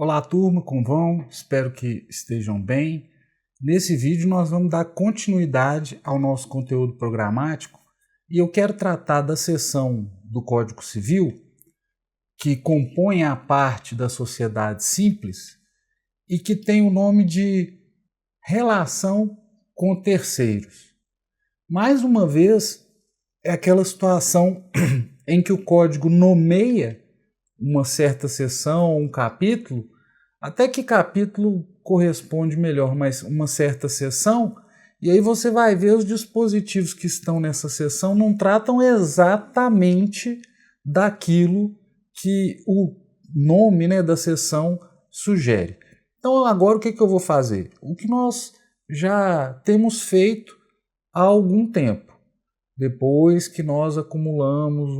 Olá, turma, como vão? Espero que estejam bem. Nesse vídeo nós vamos dar continuidade ao nosso conteúdo programático e eu quero tratar da seção do Código Civil que compõe a parte da sociedade simples e que tem o nome de relação com terceiros. Mais uma vez, é aquela situação em que o código nomeia uma certa seção, um capítulo, até que capítulo corresponde melhor, mas uma certa seção, e aí você vai ver os dispositivos que estão nessa seção não tratam exatamente daquilo que o nome, da seção sugere. Então agora o que eu vou fazer? O que nós já temos feito há algum tempo, depois que nós acumulamos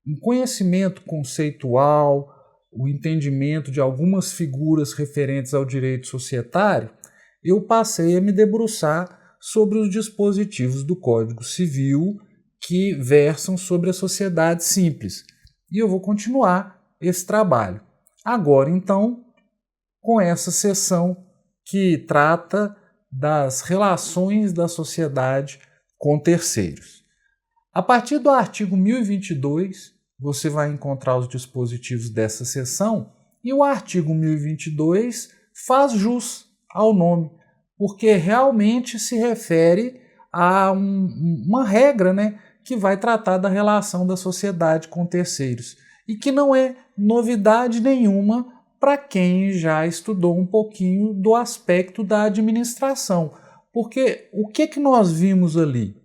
um conhecimento conceitual, o entendimento de algumas figuras referentes ao direito societário, eu passei a me debruçar sobre os dispositivos do Código Civil que versam sobre a sociedade simples. E eu vou continuar esse trabalho. Agora, então, com essa seção que trata das relações da sociedade com terceiros. A partir do artigo 1022, você vai encontrar os dispositivos dessa seção e o artigo 1022 faz jus ao nome, porque realmente se refere a uma regra, que vai tratar da relação da sociedade com terceiros e que não é novidade nenhuma para quem já estudou um pouquinho do aspecto da administração. Porque o que nós vimos ali?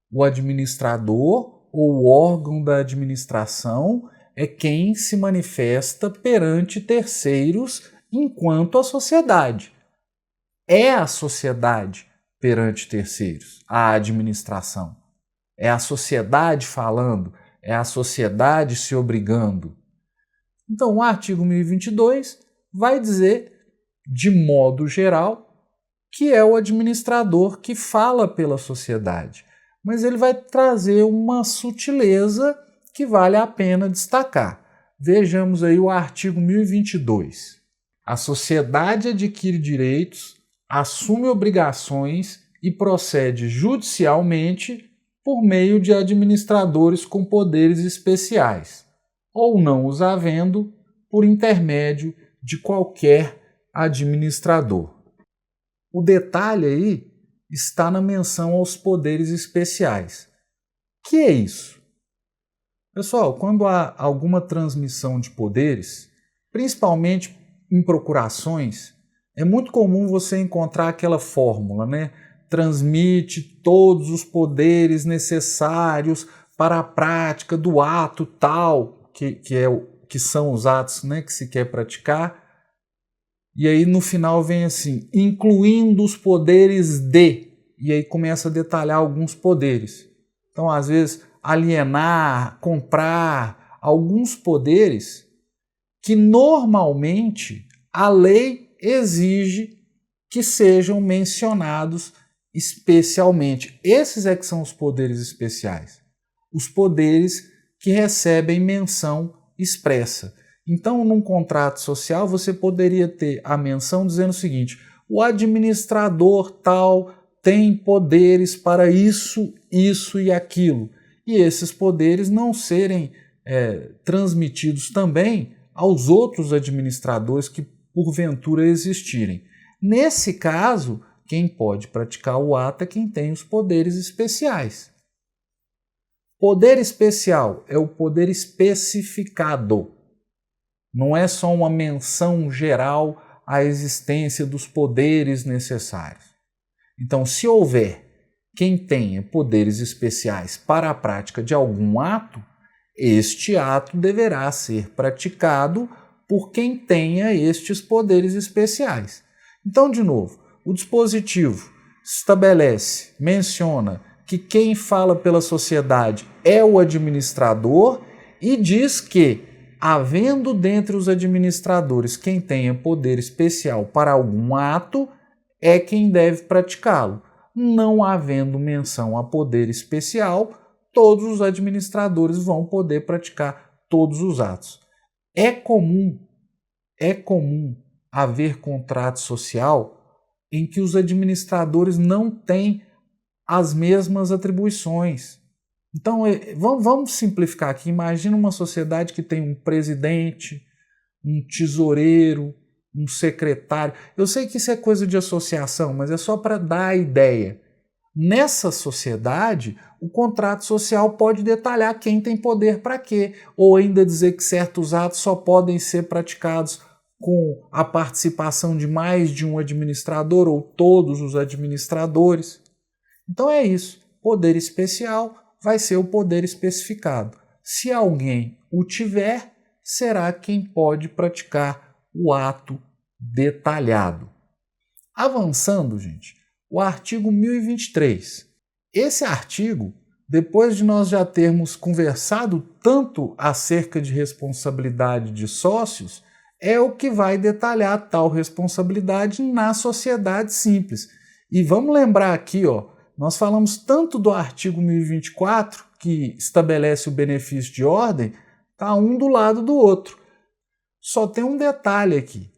O administrador ou o órgão da administração é quem se manifesta perante terceiros enquanto a sociedade. É a sociedade perante terceiros, a administração. É a sociedade falando, é a sociedade se obrigando. Então, o artigo 1022 vai dizer, de modo geral, que é o administrador que fala pela sociedade. Mas ele vai trazer uma sutileza que vale a pena destacar. Vejamos aí o artigo 1022. A sociedade adquire direitos, assume obrigações e procede judicialmente por meio de administradores com poderes especiais, ou não os havendo, por intermédio de qualquer administrador. O detalhe aí está na menção aos poderes especiais. Que é isso? Pessoal, quando há alguma transmissão de poderes, principalmente em procurações, é muito comum você encontrar aquela fórmula, Transmite todos os poderes necessários para a prática do ato tal, que são os atos, que se quer praticar. E aí no final vem assim, incluindo os poderes de, e aí começa a detalhar alguns poderes. Então, às vezes, alienar, comprar, alguns poderes que normalmente a lei exige que sejam mencionados especialmente. Esses é que são os poderes especiais. Os poderes que recebem menção expressa. Então, num contrato social, você poderia ter a menção dizendo o seguinte: o administrador tal tem poderes para isso, isso e aquilo. E esses poderes não serem transmitidos também aos outros administradores que porventura existirem. Nesse caso, quem pode praticar o ato é quem tem os poderes especiais. Poder especial é o poder especificado. Não é só uma menção geral à existência dos poderes necessários. Então, se houver quem tenha poderes especiais para a prática de algum ato, este ato deverá ser praticado por quem tenha estes poderes especiais. Então, de novo, o dispositivo estabelece, menciona que quem fala pela sociedade é o administrador e diz que, havendo dentre os administradores quem tenha poder especial para algum ato, é quem deve praticá-lo. Não havendo menção a poder especial, todos os administradores vão poder praticar todos os atos. É comum é comum haver contrato social em que os administradores não têm as mesmas atribuições. Então, vamos simplificar aqui. Imagina uma sociedade que tem um presidente, um tesoureiro, um secretário. Eu sei que isso é coisa de associação, mas é só para dar a ideia. Nessa sociedade, o contrato social pode detalhar quem tem poder para quê, ou ainda dizer que certos atos só podem ser praticados com a participação de mais de um administrador ou todos os administradores. Então é isso. Poder especial vai ser o poder especificado. Se alguém o tiver, será quem pode praticar o ato detalhado. Avançando, gente, o artigo 1023. Esse artigo, depois de nós já termos conversado tanto acerca de responsabilidade de sócios, é o que vai detalhar tal responsabilidade na sociedade simples. E vamos lembrar aqui, nós falamos tanto do artigo 1024, que estabelece o benefício de ordem, está um do lado do outro. Só tem um detalhe aqui.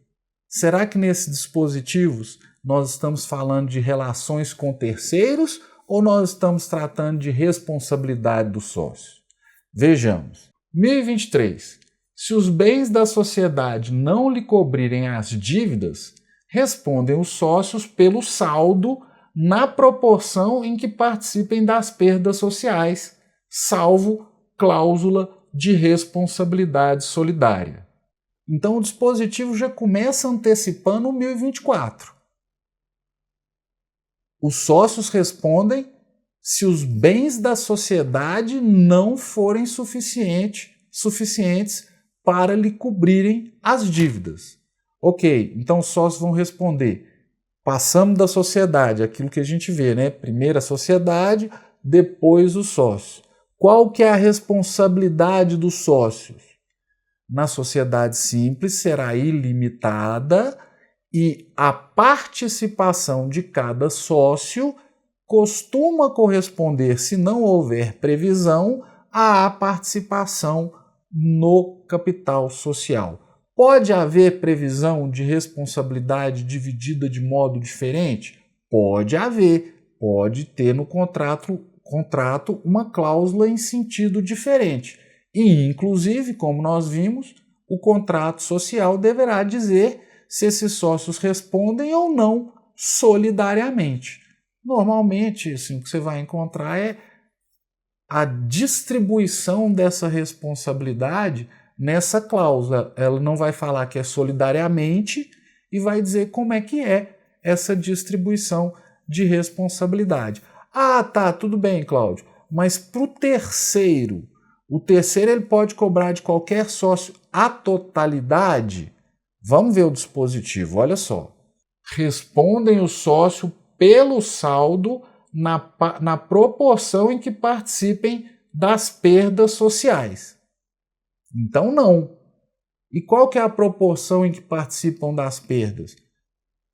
Será que nesses dispositivos nós estamos falando de relações com terceiros ou nós estamos tratando de responsabilidade do sócio? Vejamos. 1023. Se os bens da sociedade não lhe cobrirem as dívidas, respondem os sócios pelo saldo na proporção em que participem das perdas sociais, salvo cláusula de responsabilidade solidária. Então o dispositivo já começa antecipando o 1024. Os sócios respondem se os bens da sociedade não forem suficientes para lhe cobrirem as dívidas. Ok, então os sócios vão responder. Passamos da sociedade, aquilo que a gente vê, né? Primeiro a sociedade, depois os sócios. Qual que é a responsabilidade dos sócios? Na sociedade simples será ilimitada e a participação de cada sócio costuma corresponder, se não houver previsão, à participação no capital social. Pode haver previsão de responsabilidade dividida de modo diferente? Pode haver, pode ter no contrato uma cláusula em sentido diferente. E, inclusive, como nós vimos, o contrato social deverá dizer se esses sócios respondem ou não solidariamente. Normalmente, assim, o que você vai encontrar é a distribuição dessa responsabilidade nessa cláusula. Ela não vai falar que é solidariamente e vai dizer como é que é essa distribuição de responsabilidade. Ah, tá, tudo bem, Cláudio, mas para o terceiro ele pode cobrar de qualquer sócio a totalidade? Vamos ver o dispositivo, olha só. Respondem o sócio pelo saldo na proporção em que participem das perdas sociais. Então, não. E qual que é a proporção em que participam das perdas?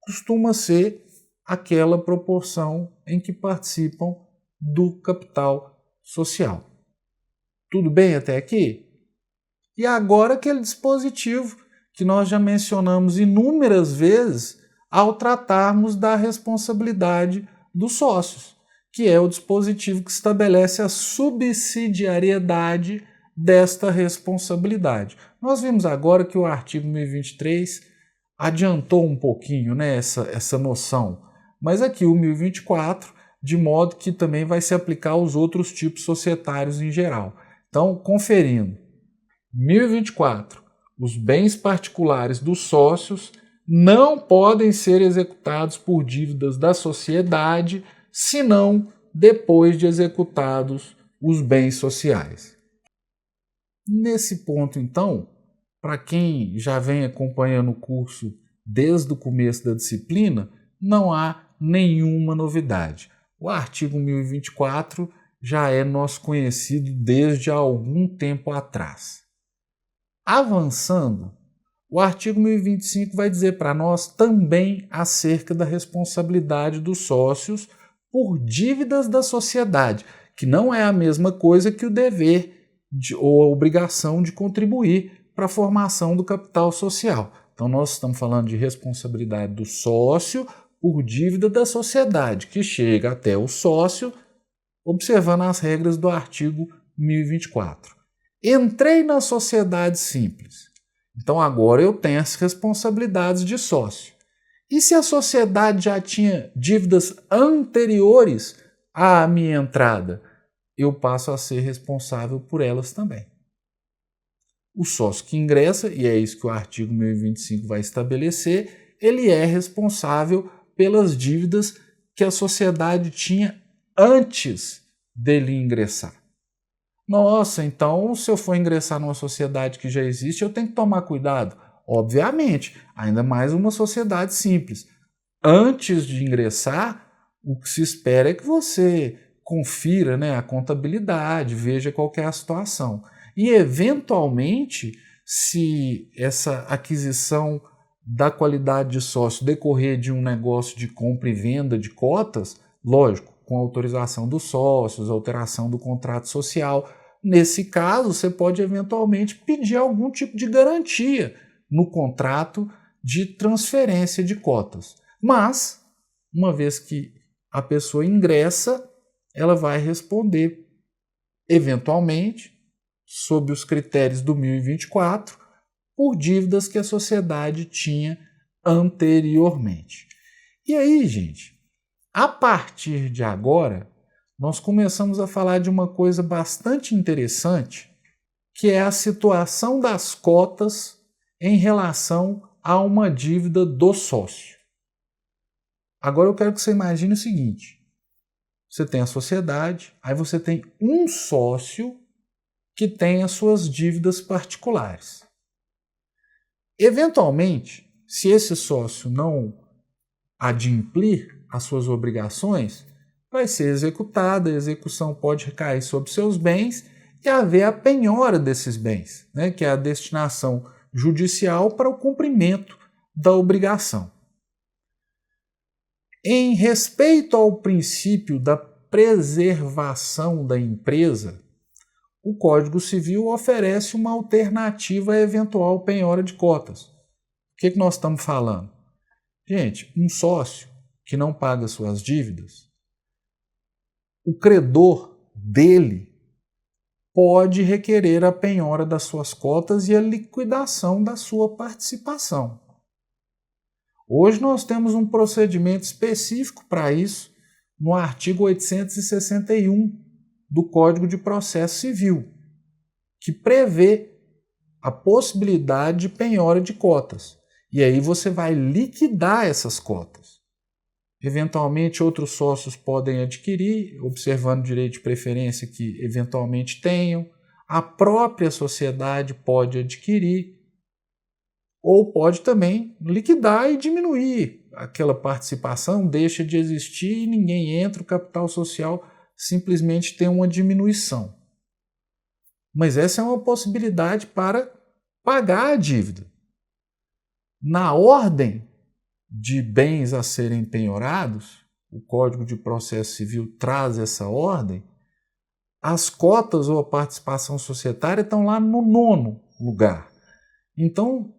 Costuma ser aquela proporção em que participam do capital social. Tudo bem até aqui? E agora aquele dispositivo que nós já mencionamos inúmeras vezes ao tratarmos da responsabilidade dos sócios, que é o dispositivo que estabelece a subsidiariedade desta responsabilidade. Nós vimos agora que o artigo 1023 adiantou um pouquinho, né, essa noção, mas aqui o 1024, de modo que também vai se aplicar aos outros tipos societários em geral. Então, conferindo, 1024, os bens particulares dos sócios não podem ser executados por dívidas da sociedade, senão depois de executados os bens sociais. Nesse ponto, então, para quem já vem acompanhando o curso desde o começo da disciplina, não há nenhuma novidade. O artigo 1024 já é nosso conhecido desde há algum tempo atrás. Avançando, o artigo 1025 vai dizer para nós também acerca da responsabilidade dos sócios por dívidas da sociedade, que não é a mesma coisa que o dever ou a obrigação de contribuir para a formação do capital social. Então nós estamos falando de responsabilidade do sócio por dívida da sociedade, que chega até o sócio, observando as regras do artigo 1024. Entrei na sociedade simples. Então agora eu tenho as responsabilidades de sócio. E se a sociedade já tinha dívidas anteriores à minha entrada, eu passo a ser responsável por elas também. O sócio que ingressa, e é isso que o artigo 1025 vai estabelecer, ele é responsável pelas dívidas que a sociedade tinha antes dele ingressar. Nossa, então se eu for ingressar numa sociedade que já existe, eu tenho que tomar cuidado. Obviamente, ainda mais uma sociedade simples. Antes de ingressar, o que se espera é que você confira, né, a contabilidade, veja qual que é a situação. E, eventualmente, se essa aquisição da qualidade de sócio decorrer de um negócio de compra e venda de cotas, lógico, com autorização dos sócios, alteração do contrato social, nesse caso, você pode eventualmente pedir algum tipo de garantia no contrato de transferência de cotas. Mas, uma vez que a pessoa ingressa, ela vai responder, eventualmente, sob os critérios do 1024, por dívidas que a sociedade tinha anteriormente. E aí, gente, a partir de agora, nós começamos a falar de uma coisa bastante interessante, que é a situação das cotas em relação a uma dívida do sócio. Agora eu quero que você imagine o seguinte: você tem a sociedade, aí você tem um sócio que tem as suas dívidas particulares. Eventualmente, se esse sócio não adimplir as suas obrigações, vai ser executada, a execução pode recair sobre seus bens e haver a penhora desses bens, né, que é a destinação judicial para o cumprimento da obrigação. Em respeito ao princípio da preservação da empresa, o Código Civil oferece uma alternativa à eventual penhora de cotas. O que nós estamos falando? Gente, um sócio que não paga suas dívidas, o credor dele pode requerer a penhora das suas cotas e a liquidação da sua participação. Hoje nós temos um procedimento específico para isso no artigo 861 do Código de Processo Civil, que prevê a possibilidade de penhora de cotas. E aí você vai liquidar essas cotas. Eventualmente outros sócios podem adquirir, observando o direito de preferência que eventualmente tenham. A própria sociedade pode adquirir, ou pode também liquidar e diminuir aquela participação, deixa de existir e ninguém entra, o capital social simplesmente tem uma diminuição. Mas essa é uma possibilidade para pagar a dívida. Na ordem de bens a serem penhorados, o Código de Processo Civil traz essa ordem, as cotas ou a participação societária estão lá no 9º lugar. Então,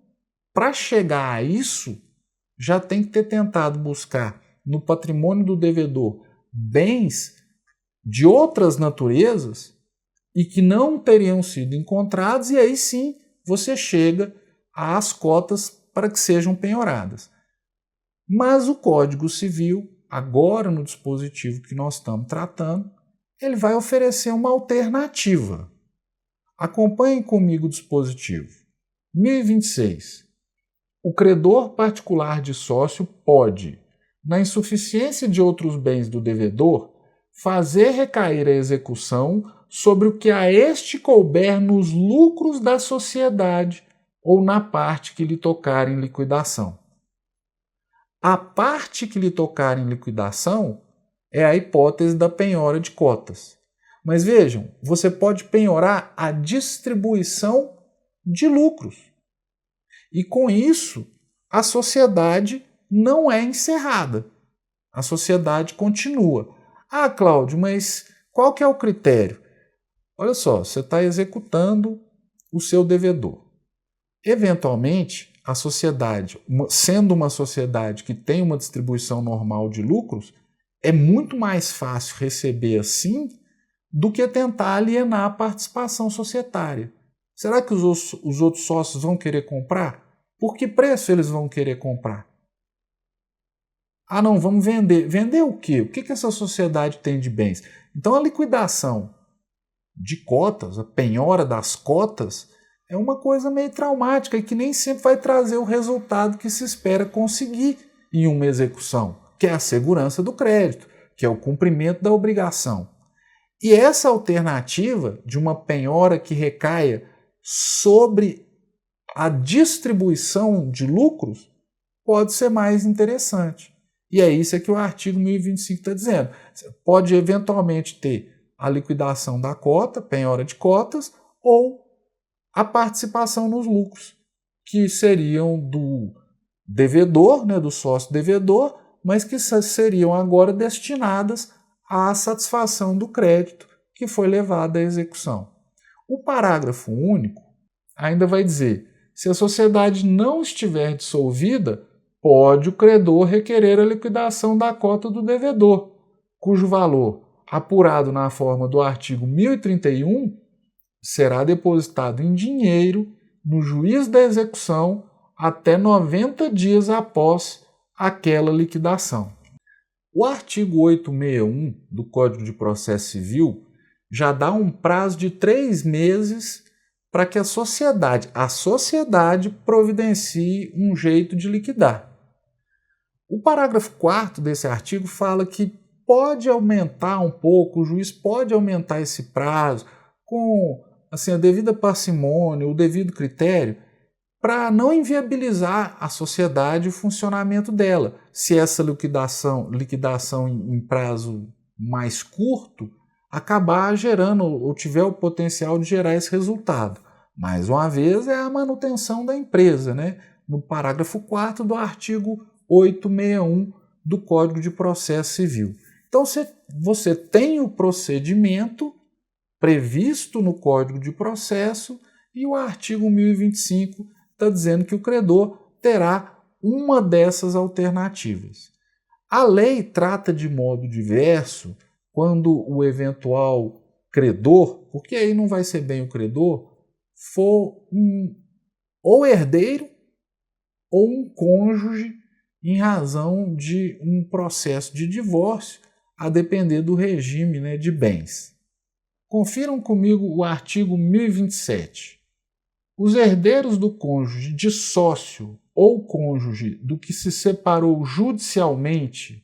para chegar a isso, já tem que ter tentado buscar no patrimônio do devedor bens de outras naturezas e que não teriam sido encontrados, e aí sim você chega às cotas para que sejam penhoradas. Mas o Código Civil, agora no dispositivo que nós estamos tratando, ele vai oferecer uma alternativa. Acompanhem comigo o dispositivo. 1026. O credor particular de sócio pode, na insuficiência de outros bens do devedor, fazer recair a execução sobre o que a este couber nos lucros da sociedade ou na parte que lhe tocar em liquidação. A parte que lhe tocar em liquidação é a hipótese da penhora de cotas. Mas vejam, você pode penhorar a distribuição de lucros. E com isso, a sociedade não é encerrada. A sociedade continua. Ah, Cláudio, mas qual que é o critério? Olha só, você está executando o seu devedor. Eventualmente, a sociedade, sendo uma sociedade que tem uma distribuição normal de lucros, é muito mais fácil receber assim do que tentar alienar a participação societária. Será que os outros sócios vão querer comprar? Por que preço eles vão querer comprar? Ah, não, vamos vender. Vender o quê? O que essa sociedade tem de bens? Então a liquidação de cotas, a penhora das cotas, é uma coisa meio traumática e que nem sempre vai trazer o resultado que se espera conseguir em uma execução, que é a segurança do crédito, que é o cumprimento da obrigação. E essa alternativa de uma penhora que recaia sobre a distribuição de lucros pode ser mais interessante. E é isso que o artigo 1025 está dizendo. Você pode eventualmente ter a liquidação da cota, penhora de cotas, ou a participação nos lucros, que seriam do devedor, né, do sócio devedor, mas que seriam agora destinadas à satisfação do crédito que foi levado à execução. O parágrafo único ainda vai dizer: se a sociedade não estiver dissolvida, pode o credor requerer a liquidação da cota do devedor, cujo valor, apurado na forma do artigo 1031, será depositado em dinheiro no juiz da execução até 90 dias após aquela liquidação. O artigo 861 do Código de Processo Civil já dá um prazo de 3 meses para que a sociedade providencie um jeito de liquidar. O parágrafo 4º desse artigo fala que pode aumentar um pouco, o juiz pode aumentar esse prazo com assim, a devida parcimônia, o devido critério, para não inviabilizar a sociedade e o funcionamento dela. Se essa liquidação em prazo mais curto acabar gerando ou tiver o potencial de gerar esse resultado. Mais uma vez, é a manutenção da empresa, né? No parágrafo 4º do artigo 861 do Código de Processo Civil. Então, você tem o procedimento previsto no Código de Processo e o artigo 1025 está dizendo que o credor terá uma dessas alternativas. A lei trata de modo diverso quando o eventual credor, porque aí não vai ser bem o credor, for ou herdeiro ou um cônjuge em razão de um processo de divórcio, a depender do regime, né, de bens. Confiram comigo o artigo 1027. Os herdeiros do cônjuge de sócio ou cônjuge do que se separou judicialmente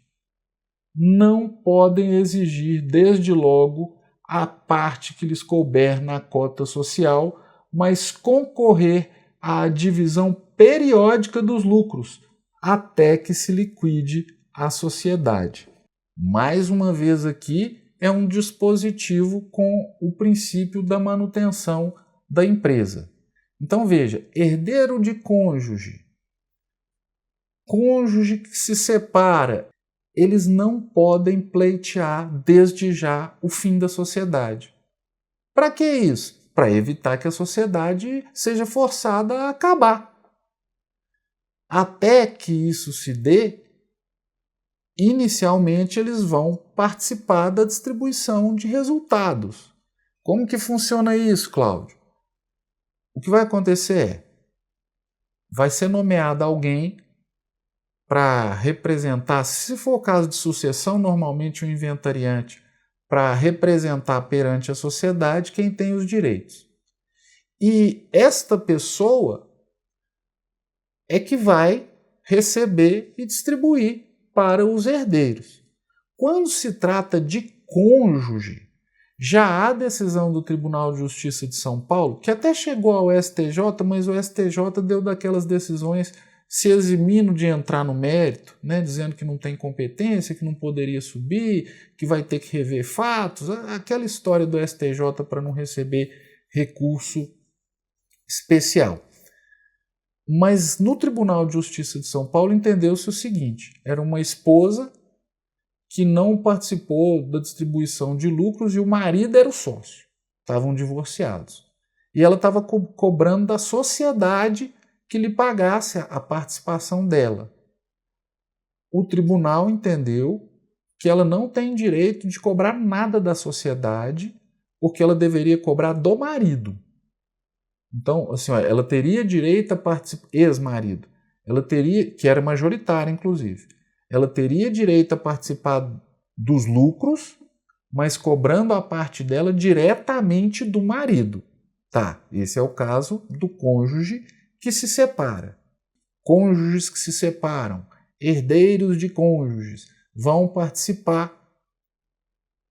não podem exigir desde logo a parte que lhes couber na cota social, mas concorrer à divisão periódica dos lucros até que se liquide a sociedade. Mais uma vez aqui, é um dispositivo com o princípio da manutenção da empresa. Então veja, herdeiro de cônjuge que se separa, eles não podem pleitear desde já o fim da sociedade. Para que isso? Para evitar que a sociedade seja forçada a acabar. Até que isso se dê, inicialmente eles vão participar da distribuição de resultados. Como que funciona isso, Cláudio? O que vai acontecer é, vai ser nomeado alguém para representar, se for o caso de sucessão, normalmente um inventariante, para representar perante a sociedade quem tem os direitos. E esta pessoa é que vai receber e distribuir para os herdeiros. Quando se trata de cônjuge, já há decisão do Tribunal de Justiça de São Paulo, que até chegou ao STJ, mas o STJ deu daquelas decisões se eximindo de entrar no mérito, né, dizendo que não tem competência, que não poderia subir, que vai ter que rever fatos, aquela história do STJ para não receber recurso especial. Mas no Tribunal de Justiça de São Paulo entendeu-se o seguinte: era uma esposa que não participou da distribuição de lucros e o marido era o sócio. Estavam divorciados. E ela estava cobrando da sociedade que lhe pagasse a participação dela. O tribunal entendeu que ela não tem direito de cobrar nada da sociedade, porque ela deveria cobrar do marido. Então, assim, ela teria direito a participar, ex-marido, ela teria, que era majoritária, inclusive, ela teria direito a participar dos lucros, mas cobrando a parte dela diretamente do marido. Tá, esse é o caso do cônjuge que se separa. Cônjuges que se separam, herdeiros de cônjuges, vão participar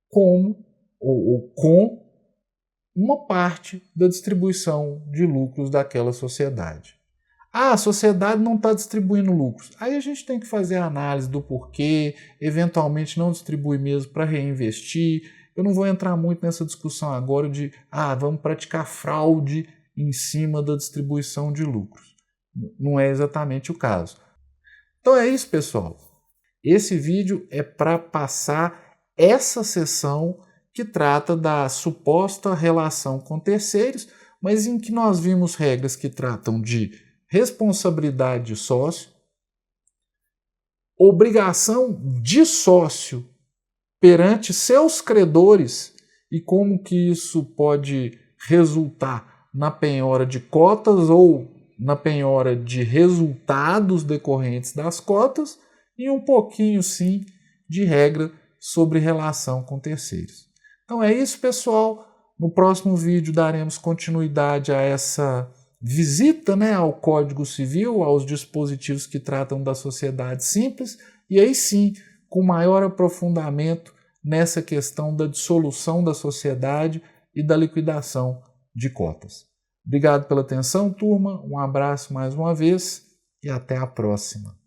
como ou com uma parte da distribuição de lucros daquela sociedade. Ah, a sociedade não está distribuindo lucros. Aí a gente tem que fazer a análise do porquê, eventualmente não distribui mesmo para reinvestir. Eu não vou entrar muito nessa discussão agora de vamos praticar fraude em cima da distribuição de lucros. Não é exatamente o caso. Então é isso, pessoal. Esse vídeo é para passar essa seção que trata da suposta relação com terceiros, mas em que nós vimos regras que tratam de responsabilidade de sócio, obrigação de sócio perante seus credores e como que isso pode resultar na penhora de cotas ou na penhora de resultados decorrentes das cotas e um pouquinho, sim, de regra sobre relação com terceiros. Então é isso, pessoal. No próximo vídeo daremos continuidade a essa visita, ao Código Civil, aos dispositivos que tratam da sociedade simples, e aí sim, com maior aprofundamento nessa questão da dissolução da sociedade e da liquidação de cotas. Obrigado pela atenção, turma. Um abraço mais uma vez e até a próxima.